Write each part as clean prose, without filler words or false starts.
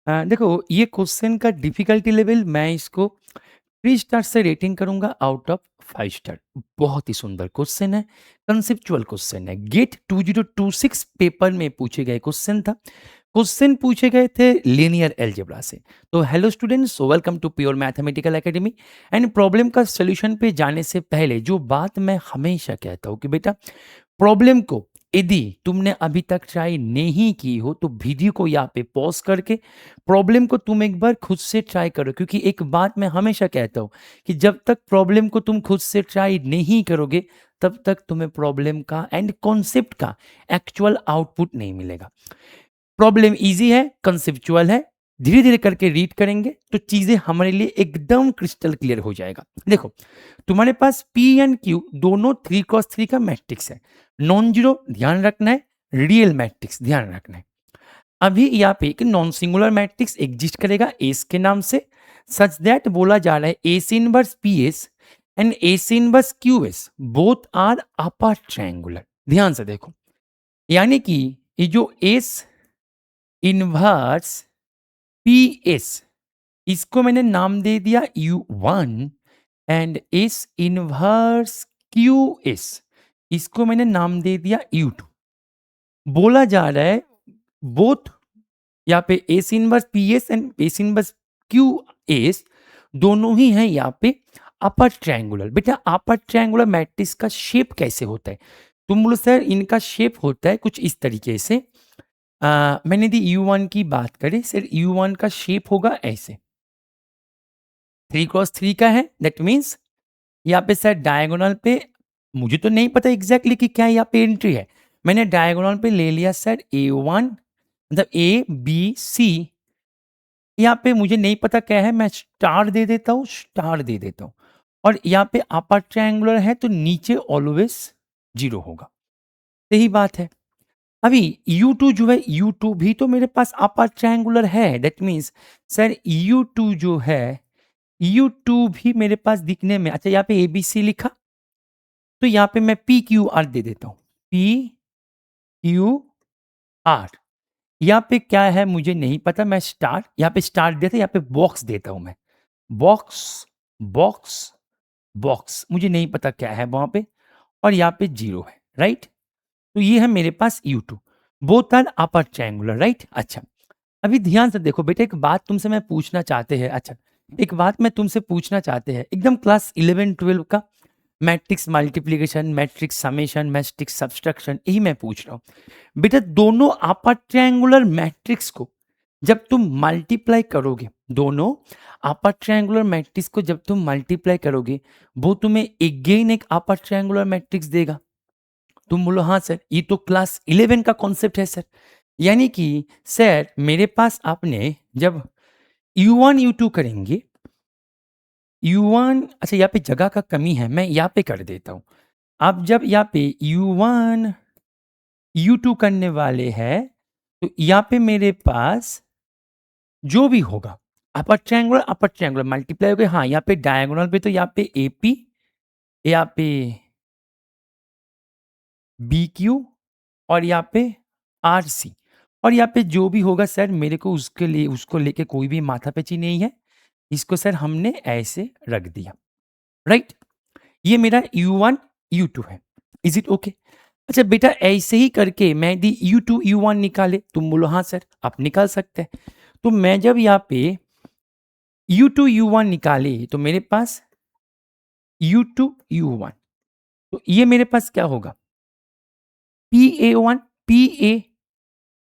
देखो ये क्वेश्चन का डिफिकल्टी लेवल मैं इसको 3 स्टार से रेटिंग करूंगा आउट ऑफ 5 स्टार। बहुत ही सुंदर क्वेश्चन है, कंसेप्चुअल क्वेश्चन है। गेट 2026 पेपर में पूछे गए क्वेश्चन था। क्वेश्चन पूछे गए थे लीनियर अलजेब्रा से। तो hello students, welcome to Pure Mathematical Academy. And problem का सॉल्यूशन पे जाने से पहले जो बात मैं हमेशा कहता हूँ कि बेटा प्रॉब्लम को यदि तुमने अभी तक ट्राई नहीं की हो तो वीडियो को यहाँ पे पॉज करके प्रॉब्लम को तुम एक बार खुद से ट्राई करो, क्योंकि एक बात मैं हमेशा कहता हूँ कि जब तक प्रॉब्लम को तुम खुद से ट्राई नहीं करोगे तब तक तुम्हें प्रॉब्लम का एंड कॉन्सेप्ट का एक्चुअल आउटपुट नहीं मिलेगा। प्रॉब्लम इजी है, कंसेप्चुअल है, धीरे धीरे करके रीड करेंगे तो चीजें हमारे लिए एकदम क्रिस्टल क्लियर हो जाएगा। देखो तुम्हारे पास पी एंड क्यू दोनों 3x3 का मैट्रिक्स है। नॉन जीरो ध्यान रखना है, रियल मैट्रिक्स ध्यान रखना है। अभी यहाँ पे एक नॉन सिंगुलर मैट्रिक्स एग्जिस्ट करेगा एस के नाम से, सच दैट बोला जा रहा है S inverse P S and S inverse Q S both are upper triangular. ध्यान से देखो, यानी कि ये जो एस इनवर्स पी एस इसको मैंने नाम दे दिया U1 and S inverse Q S इसको मैंने नाम दे दिया U2। बोला जा रहा है बोथ यहाँ पे S inverse P S and S inverse Q S दोनों ही हैं यहाँ पे अपर ट्रायंगुलर। बेटा अपर ट्रायंगुलर मैट्रिक्स का शेप कैसे होता है? तुम बोलो सर इनका शेप होता है कुछ इस तरीके से। मैंने यदि U1 की बात करें सर, U1 का शेप होगा ऐसे, 3x3 का है, दैट मीन्स यहाँ पे सर डायगोनल पे मुझे तो नहीं पता एग्जैक्टली कि क्या यहाँ पे एंट्री है। मैंने डायगोनल पे ले लिया सर A1, मतलब ABC। यहाँ पे मुझे नहीं पता क्या है, मैं स्टार दे देता हूँ, स्टार दे देता हूँ। और यहाँ पे अपर ट्रायंगुलर है तो नीचे ऑलवेज 0 होगा। सही बात है। अभी U2 जो है, U2 भी तो मेरे पास अपर ट्रायंगुलर है, दैट मीन्स सर U2 जो है, U2 भी मेरे पास दिखने में, अच्छा यहाँ पे ABC लिखा तो यहाँ पे मैं PQR दे देता हूँ, PQR। यहाँ पे क्या है मुझे नहीं पता, मैं स्टार यहाँ पे स्टार देता, यहाँ पे बॉक्स देता हूँ मैं, बॉक्स बॉक्स बॉक्स, मुझे नहीं पता क्या है वहां पे, और यहाँ पे 0 है, राइट। तो ये है मेरे पास U2, both are upper triangular, right. अच्छा अभी ध्यान से देखो बेटा, एक बात तुमसे मैं पूछना चाहते हैं, अच्छा एक बात मैं तुमसे पूछना चाहते हैं, एकदम क्लास 11-12 का matrix multiplication, matrix summation, matrix subtraction, यही मैं पूछ रहा हूँ। बेटा दोनों अपर ट्रायंगुलर मैट्रिक्स को जब तुम मल्टीप्लाई करोगे, दोनों अपर ट्रायंगुलर मैट्रिक्स को जब तुम मल्टीप्लाई करोगे वो तुम्हें अगेन एक अपर ट्रायंगुलर मैट्रिक्स देगा। तुम बोलो हाँ सर ये तो क्लास 11 का कॉन्सेप्ट है सर। यानी कि सर मेरे पास आपने जब U1 U2 करेंगे, U1, अच्छा यहाँ पे जगह का कमी है, मैं यहाँ पे कर देता हूँ। आप जब यहाँ पे U1 U2 करने वाले हैं तो यहाँ पे मेरे पास जो भी होगा अपर ट्रायंगुलर मल्टीप्लाई हो गया। हाँ यहाँ पे डायगोनल पे तो यहाँ पे AP, यहाँ पे BQ और यहाँ पे RC, और यहाँ पे जो भी होगा सर मेरे को उसके लिए उसको लेके कोई भी माथापच्ची नहीं है, इसको सर हमने ऐसे रख दिया, राइट। ये मेरा U1 U2 है, इज इट ओके? अच्छा बेटा ऐसे ही करके मैं यदि U2 U1 निकाले, तुम बोलो हाँ सर आप निकाल सकते हैं। तो मैं जब यहाँ पे U2 U1 निकाले तो मेरे पास U2 U1, तो ये मेरे पास क्या होगा PA1 PA।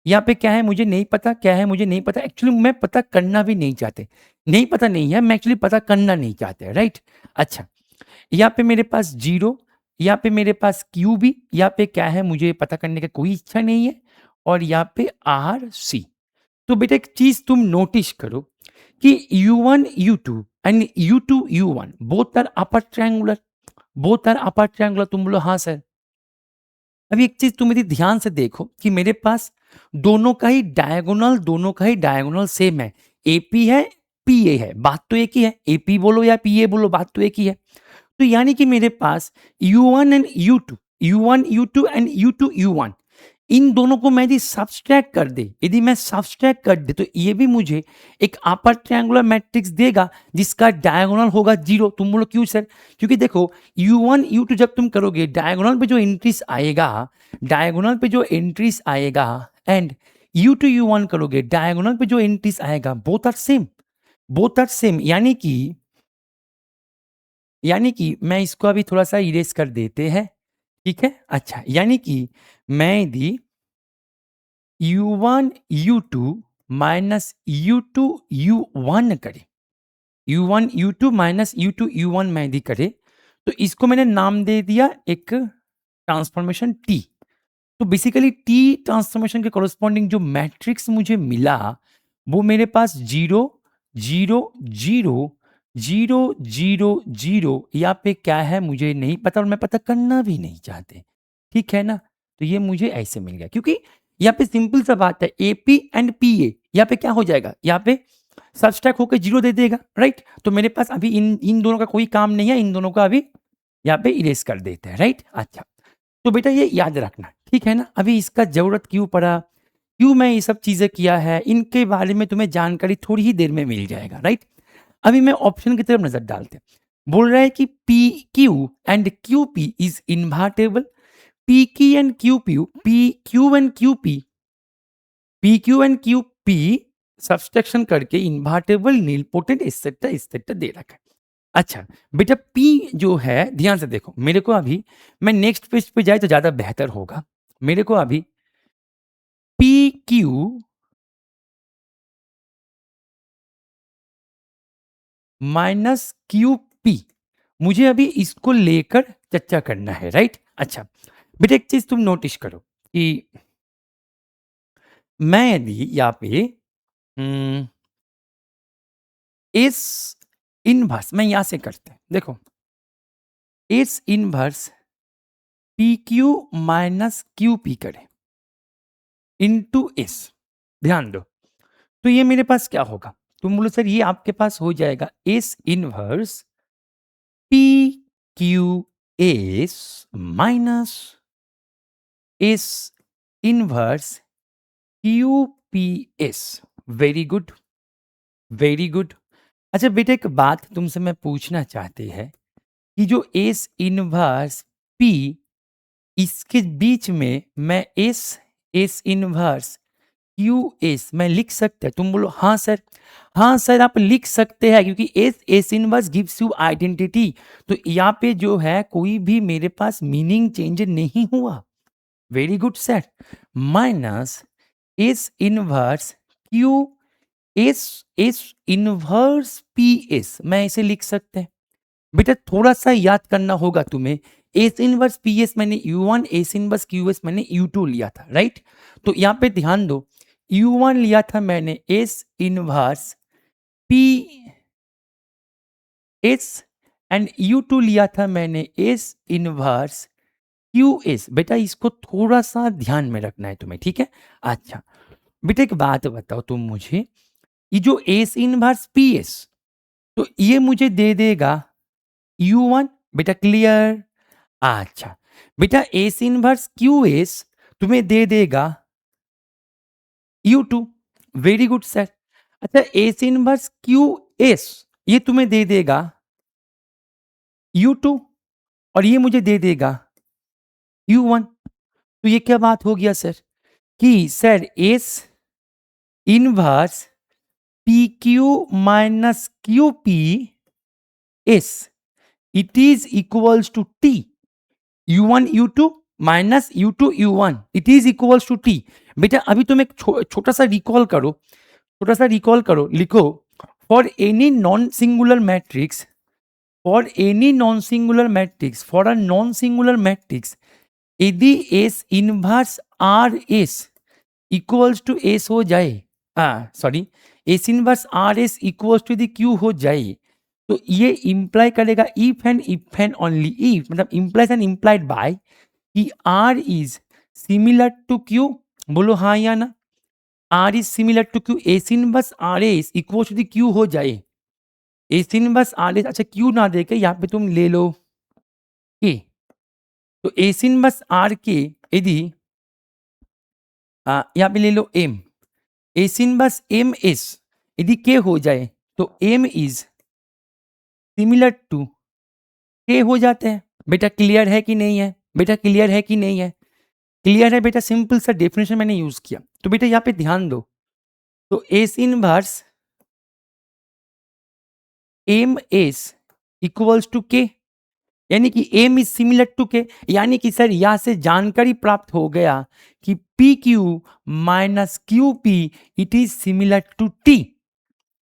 यहाँ पे क्या है मुझे नहीं पता, क्या है मुझे नहीं पता, एक्चुअली मैं पता करना भी नहीं चाहते, नहीं पता नहीं है, मैं एक्चुअली पता करना नहीं चाहते, राइट। अच्छा यहाँ पे मेरे पास 0, यहाँ पे मेरे पास क्यू भी, यहाँ पे क्या है मुझे पता करने का कोई इच्छा नहीं है, और यहाँ पे RC। तो बेटा एक चीज तुम नोटिस करो कि U1 U2 and U2 U1 both are upper triangular, both are upper triangular. तुम बोलो हाँ सर। अभी एक चीज तुम यदि ध्यान से देखो कि मेरे पास दोनों का ही डायगोनल सेम है, AP है PA है, बात तो एक ही है, AP बोलो या PA बोलो बात तो एक ही है। तो यानी कि मेरे पास U1 and U2 and U2 U1 इन दोनों को मैं यदि सब्सट्रैक्ट कर दे, यदि मैं सब्सट्रैक्ट कर दे तो ये भी मुझे एक अपर ट्रायंगुलर मैट्रिक्स देगा जिसका डायगोनल होगा 0। तुम बोलो क्यों सर? क्योंकि देखो U1 U2 जब तुम करोगे डायगोनल पे जो एंट्रीज आएगा, डायगोनल पे जो एंट्रीज आएगा एंड U2 U1 करोगे डायगोनल पे जो एंट्रीज आएगा both are same, both are same. यानी कि मैं इसको अभी थोड़ा सा इरेज कर देते हैं, ठीक है। अच्छा, यानी कि मैं यदि U1 U2 minus U2 U1 करे, U1 U2 minus U2 U1 मैं यदि करे तो इसको मैंने नाम दे दिया एक ट्रांसफॉर्मेशन T। तो बेसिकली टी ट्रांसफॉर्मेशन के कॉरस्पॉन्डिंग जो मैट्रिक्स मुझे मिला वो मेरे पास 0 0 0 0 0 0 यहाँ पे क्या है मुझे नहीं पता और मैं पता करना भी नहीं चाहते, ठीक है ना। तो ये मुझे ऐसे मिल गया क्योंकि यहाँ पे सिंपल सा बात है, एपी एंड पीए यहाँ पे क्या हो जाएगा, यहाँ पे सब्सट्रैक्ट होकर 0 दे देगा, राइट। तो मेरे पास अभी इन इन दोनों का कोई काम नहीं है, इन दोनों का अभी यहाँ पे इरेज कर देते हैं, राइट। अच्छा, तो बेटा ये याद रखना, ठीक है ना। अभी इसका जरूरत क्यों पड़ा, क्यों मैं ये सब चीजें किया है, इनके बारे में तुम्हें जानकारी थोड़ी ही देर में मिल जाएगा, राइट। अभी मैं ऑप्शन की तरफ नजर डालते हैं। बोल रहा है कि P Q and Q P is invertible, P की and Q P P Q and Q P subtraction करके इन्वर्टेबल नीलपोटेंट एक्सेट्रा एक्सेट्रा दे रखा है। अच्छा बेटा, P जो है ध्यान से देखो, मेरे को अभी मैं नेक्स्ट पेज पे जाए तो ज्यादा बेहतर होगा। मेरे को अभी P Q minus Q P, मुझे अभी इसको लेकर चर्चा करना है, राइट। अच्छा बेटा, एक चीज तुम नोटिस करो कि मैं यदि यहाँ पे इस इनवर्स मैं यहां से करते हैं, देखो इस inverse P Q minus Q P करें इनटू एस, ध्यान दो। तो ये मेरे पास क्या होगा, तुम बोलो सर ये आपके पास हो जाएगा S inverse P Q S minus S inverse Q P S. Very good, very good. अच्छा बेटा, एक बात तुमसे मैं पूछना चाहती है कि जो एस इनवर्स पी, इसके बीच में मैं एस इनवर्स क्यू एस मैं लिख सकते हैं? तुम बोलो हाँ सर, हाँ सर आप लिख सकते हैं क्योंकि S inverse gives you identity. तो यहाँ पे जो है कोई भी मेरे पास मीनिंग चेंज नहीं हुआ। Very good sir. Minus S inverse Q S inverse P S मैं इसे लिख सकते हैं। बेटा थोड़ा सा याद करना होगा तुम्हें, एस इनवर्स पी एस मैंने U1, S inverse Q S मैंने U2 लिया था, राइट। तो यहाँ पे ध्यान दो, U1 लिया था मैंने S inverse P S and U2 लिया था मैंने एस इनवर्स क्यू एस। बेटा इसको थोड़ा सा ध्यान में रखना है तुम्हें, ठीक है। अच्छा बेटा, एक बात बताओ तुम मुझे, ये जो एस इनवर्स पी एस तो ये मुझे दे देगा U1, बेटा क्लियर। अच्छा बेटा, एस इनवर्स क्यू एस तुम्हें दे देगा U2। Very good sir. अच्छा, एस इनवर्स क्यू एस ये तुम्हें दे देगा U2 और ये मुझे दे देगा U1। तो ये क्या बात हो गया सर कि sir S inverse P Q minus Q P S it is equals to T U1 U2 minus U2 U1 it is equals to T. बेटा अभी तुम एक छोटा सा रिकॉल करो, छोटा सा रिकॉल करो, लिखो for any non singular matrix, for any non singular matrix, for a non singular matrix यदि S inverse R S equals to S हो जाए, sorry S inverse R S equals to the Q हो जाए, तो ये imply करेगा if and only if, मतलब implies and implied by कि R is similar to Q. बोलो हाँ या ना, R is similar to Q, S inverse R S equal to the Q हो जाए। एस इनवर्स आर एस, अच्छा क्यू ना देके यहाँ पे तुम ले लो के, तो एस इनवर्स आर के यदि यहाँ पे ले लो M, S inverse M S यदि के हो जाए तो एम इज सिमिलर टू के हो जाते हैं। बेटा क्लियर है कि नहीं है? बेटा क्लियर है कि नहीं है? क्लियर है बेटा, सिंपल सा डेफिनेशन मैंने यूज किया। तो बेटा यहाँ पे ध्यान दो, तो S inverse M S equals to K, यानी कि M is similar to K, यानी कि सर यहां से जानकारी प्राप्त हो गया कि P Q minus Q P it is similar to T,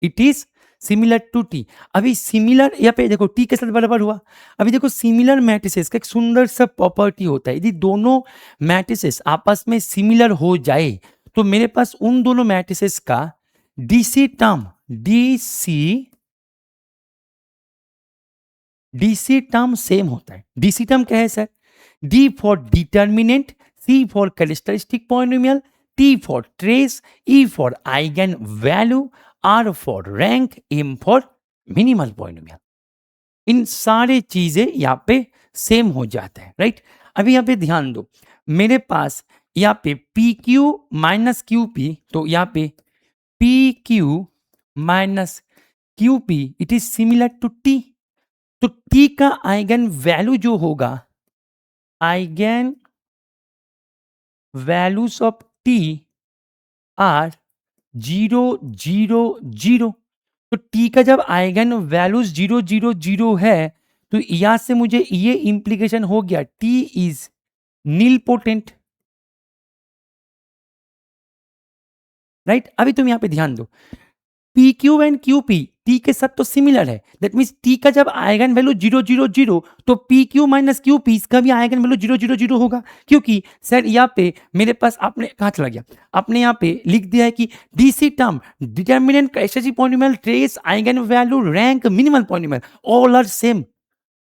it is similar to T. अभी सिमिलर यहाँ पे देखो टी के साथ बराबर हुआ। अभी देखो सिमिलर मैट्रिसेस का एक सुंदर सा प्रॉपर्टी होता है, यदि दोनों मैट्रिसेस आपस में सिमिलर हो जाए तो मेरे पास उन दोनों मैट्रिसेस का DC term, DC term same होता है। डीसी टर्म क्या है sir? D for determinant, C for characteristic polynomial, T for trace, E for eigenvalue, R for rank, M for minimal polynomial. इन सारे चीजें यहाँ पे सेम हो जाते हैं, राइट। अभी यहाँ पे ध्यान दो, मेरे पास यहाँ पे P Q minus Q P, तो यहाँ पे P Q minus Q P it is similar to T. तो टी का आइगन वैल्यू जो होगा, eigenvalues of T are 0 0 0। तो टी का जब आइगन वैल्यूज 0 0 0 है तो यहां से मुझे ये इंप्लीकेशन हो गया, T is nilpotent, right. अभी तुम यहां पे ध्यान दो, P Q and Q P T के साथ तो सिमिलर है, दैट मीन्स टी का जब आइगन वैल्यू 0 0 0 तो P Q minus Q P इसका भी आइगन वैल्यू 0 0 0 होगा। क्योंकि सर यहाँ पे मेरे पास आपने कहाँ चला गया, आपने यहाँ पे लिख दिया है कि DC term determinant characteristic polynomial trace eigenvalue rank minimal polynomial all are same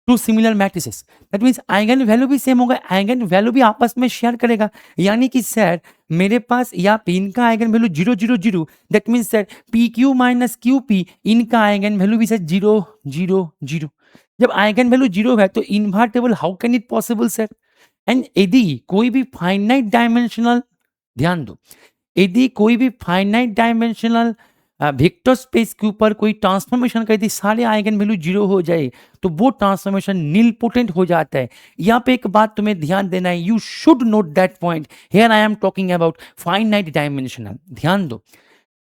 to similar matrices. That means eigenvalue भी सेम होगा, आइगन वैल्यू भी आपस में शेयर करेगा। यानी कि सर मेरे पास यहाँ पे इनका eigen value 0 0 0, that means sir P Q minus Q P इनका आइगन वैल्यू भी सर 0 0 0। जब आइगन वैल्यू 0 है तो invertible how can it possible sir? And यदि कोई भी फाइनाइट डायमेंशनल, ध्यान दो, यदि कोई भी फाइनाइट डायमेंशनल वेक्टर स्पेस के ऊपर कोई ट्रांसफॉर्मेशन कर दी, सारे आइगन वैल्यू 0 हो जाए तो वो ट्रांसफॉर्मेशन नील पोटेंट हो जाता है। यहाँ पे एक बात तुम्हें ध्यान देना है, you should note that point, here I am talking about finite dimensional. ध्यान दो,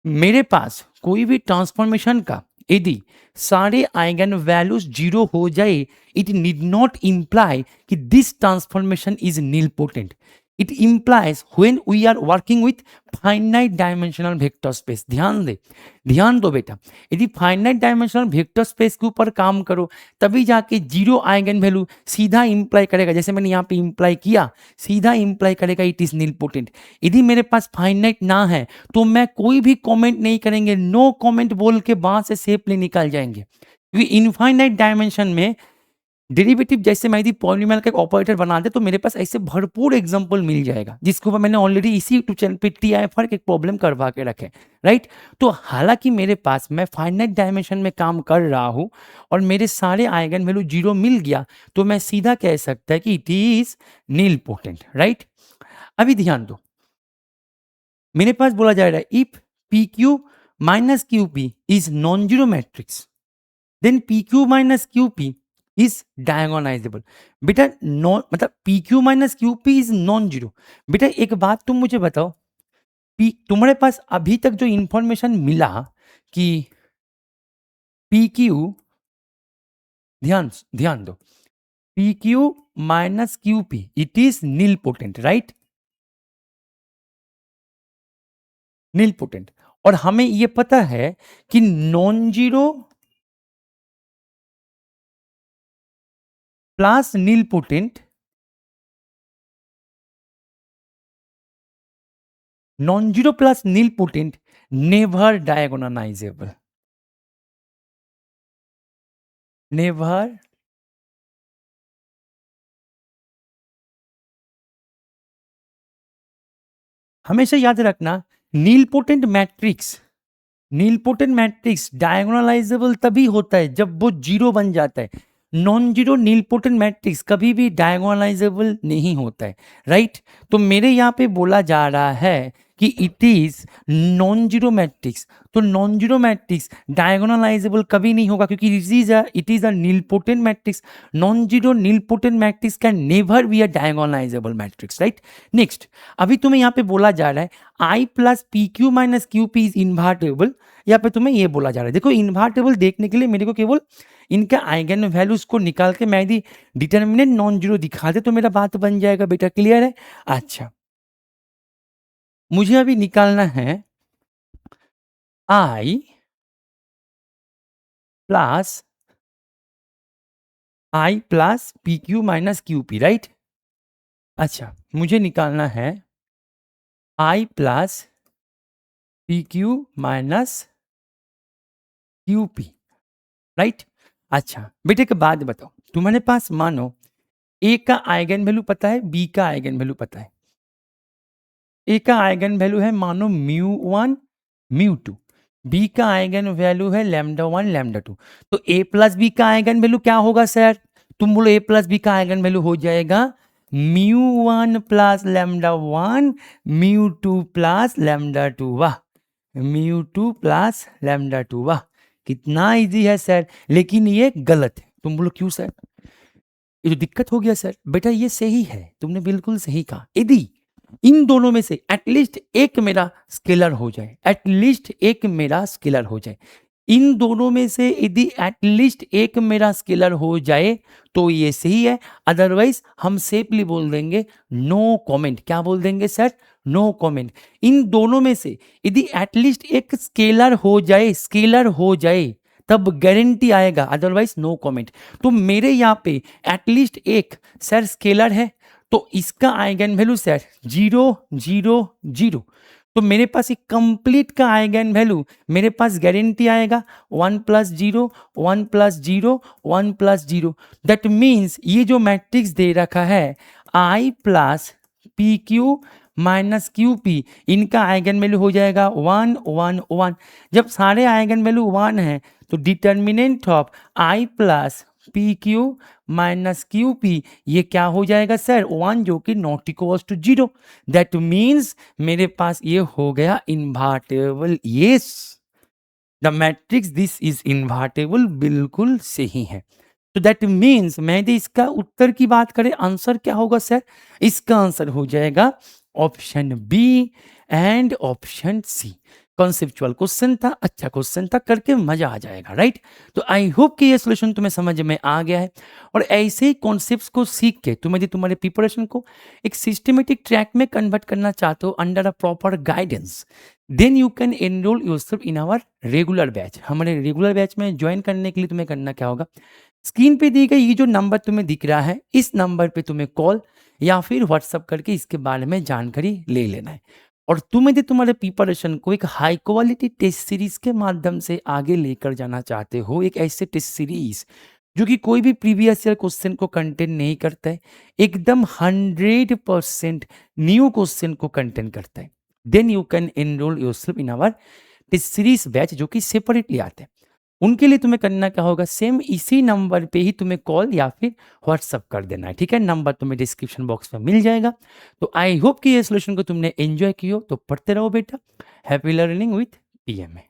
मेरे पास कोई भी ट्रांसफॉर्मेशन का यदि सारे आइगन वैल्यूज 0 हो जाए, इट नीड नॉट इंप्लाई कि this transformation is nilpotent. It implies when we are working with finite dimensional vector space। ध्यान दो बेटा, यदि फाइनाइट डायमेंशनल वेक्टर स्पेस के ऊपर काम करो तभी जाके 0 आइगन वैल्यू सीधा इंप्लाई करेगा, जैसे मैंने यहाँ पे इंप्लाई किया, सीधा इंप्लाई करेगा इट इज नील पोटेंट। यदि मेरे पास फाइनाइट ना है तो मैं कोई भी कमेंट नहीं करेंगे, नो कमेंट बोल के वहां से सेफली निकल जाएंगे। क्योंकि इनफाइनाइट डायमेंशन में डेरिवेटिव जैसे मैं यदि पॉलिनोमियल का एक ऑपरेटर बना दे तो मेरे पास ऐसे भरपूर एग्जांपल मिल जाएगा, जिसके ऊपर मैंने ऑलरेडी इसी यूट्यूब चैनल पे TIFR एक प्रॉब्लम करवा के रखे, राइट। तो हालांकि मेरे पास मैं फाइनाइट डायमेंशन में काम कर रहा हूं और मेरे सारे आइगन वैल्यू 0 मिल गया तो मैं सीधा कह सकता है कि it is nilpotent, right. अभी ध्यान दो, मेरे पास बोला जा रहा है if P Q minus Q P is non zero matrix then P Q minus Q P is diagonalizable. बेटा नॉन मतलब P Q minus Q P is non zero. बेटा एक बात तुम मुझे बताओ, पी तुम्हारे पास अभी तक जो इंफॉर्मेशन मिला कि पी क्यू, ध्यान ध्यान दो, P Q minus Q P it is nilpotent, right, nilpotent. और हमें यह पता है कि non zero plus nilpotent, non zero plus nilpotent never diagonalizable, never हमेशा याद रखना, नील पोटेंट मैट्रिक्स डायगोनलाइजेबल तभी होता है जब वो जीरो बन जाता है। नॉन जीरो नीलपोटेंट मैट्रिक्स कभी भी डायगोनलाइजेबल नहीं होता है, राइट। तो मेरे यहाँ पे बोला जा रहा है कि it is non zero matrix, तो नॉन जीरो मैट्रिक्स डायगोनलाइजेबल कभी नहीं होगा क्योंकि it is a nilpotent matrix. Non zero nilpotent matrix can never be a diagonalizable matrix, right. Next, अभी तुम्हें यहाँ पे बोला जा रहा है I plus P Q minus Q P is invertible. यहाँ पे तुम्हें ये बोला जा रहा है, देखो इन्वर्टेबल देखने के लिए मेरे को केवल इनका आइगन वैल्यूज को निकाल के मैं यदि डिटर्मिनेंट नॉन जीरो दिखा दे तो मेरा बात बन जाएगा बेटा, क्लियर है। अच्छा, मुझे अभी निकालना है I plus P Q minus Q P, right. अच्छा, मुझे निकालना है I plus P Q minus Q P, right. अच्छा बेटे के बाद बताओ, तुम्हारे पास मानो ए का आइगन वैल्यू पता है, बी का आइगन वैल्यू पता है। ए का आइगन वैल्यू है मानो μ1 μ2, बी का आइगन वैल्यू है λ1 λ2। तो ए प्लस बी का आइगन वैल्यू क्या होगा सर? तुम बोलो ए प्लस बी का आइगन वैल्यू हो जाएगा μ1 प्लस λ1 μ2 प्लस λ2। वाह, μ2 प्लस λ2, वाह कितना इजी है सर। लेकिन ये गलत है, तुम बोलो क्यों सर? ये जो दिक्कत हो गया सर, बेटा ये सही है, तुमने बिल्कुल सही कहा। यदि इन दोनों में से एटलीस्ट एक मेरा स्केलर हो जाए, एटलीस्ट एक मेरा स्केलर हो जाए, इन दोनों में से यदि एटलीस्ट एक मेरा स्केलर हो जाए तो ये सही है, अदरवाइज हम सेफली बोल देंगे नो कमेंट। क्या बोल देंगे सर? No comment. इन दोनों में से यदि एटलीस्ट एक स्केलर हो जाए, स्केलर हो जाए तब गारंटी आएगा, अदरवाइज नो कमेंट। तो मेरे यहाँ पे एटलीस्ट एक सर स्केलर है, तो इसका आइगन वैल्यू सर 0 0 0। तो मेरे पास एक कंप्लीट का आइगन वैल्यू मेरे पास गारंटी आएगा 1 plus 0 1 plus 0 1 plus 0। That means ये जो मैट्रिक्स दे रखा है I plus P Q minus Q P, इनका आइगन वैल्यू हो जाएगा 1 1 1। जब सारे आइगन वैल्यू 1 है तो determinant of I plus P Q minus Q P ये क्या हो जाएगा सर? 1, जो कि not equals to 0। That means मेरे पास ये हो गया invertible. Yes, the matrix this is invertible, बिल्कुल सही है। तो दैट मीन्स मैं यदि इसका उत्तर की बात करें, आंसर क्या होगा सर? इसका आंसर हो जाएगा option B and option C. Conceptual question था, अच्छा क्वेश्चन था, करके मजा आ जाएगा, राइट। तो आई होप कि ये सोल्यूशन तुम्हें समझ में आ गया है। और ऐसे ही कॉन्सेप्ट्स को सीख के तुम यदि तुम्हारे प्रिपरेशन को एक सिस्टमेटिक ट्रैक में कन्वर्ट करना चाहते हो under a proper guidance, then you can enroll yourself in our regular batch. हमारे रेगुलर बैच में ज्वाइन करने के लिए तुम्हें करना क्या होगा, स्क्रीन पे दी गई ये जो नंबर तुम्हें दिख रहा है, इस नंबर पे तुम्हें कॉल या फिर व्हाट्सअप करके इसके बारे में जानकारी ले लेना है। और तुम यदि तुम्हारे प्रिपरेशन को एक हाई क्वालिटी टेस्ट सीरीज के माध्यम से आगे लेकर जाना चाहते हो, एक ऐसे टेस्ट सीरीज जो कि कोई भी प्रीवियस ईयर क्वेश्चन को कंटेन नहीं करता है, एकदम 100% न्यू क्वेश्चन को कंटेन करता है, then you can enroll yourself in our test series batch, जो कि सेपरेटली आते हैं। उनके लिए तुम्हें करना क्या होगा, सेम इसी नंबर पे ही तुम्हें कॉल या फिर व्हाट्सअप कर देना है, ठीक है। नंबर तुम्हें डिस्क्रिप्शन बॉक्स में मिल जाएगा। तो आई होप कि ये सोल्यूशन को तुमने एंजॉय किया हो। तो पढ़ते रहो बेटा, हैप्पी लर्निंग विथ पीएमए।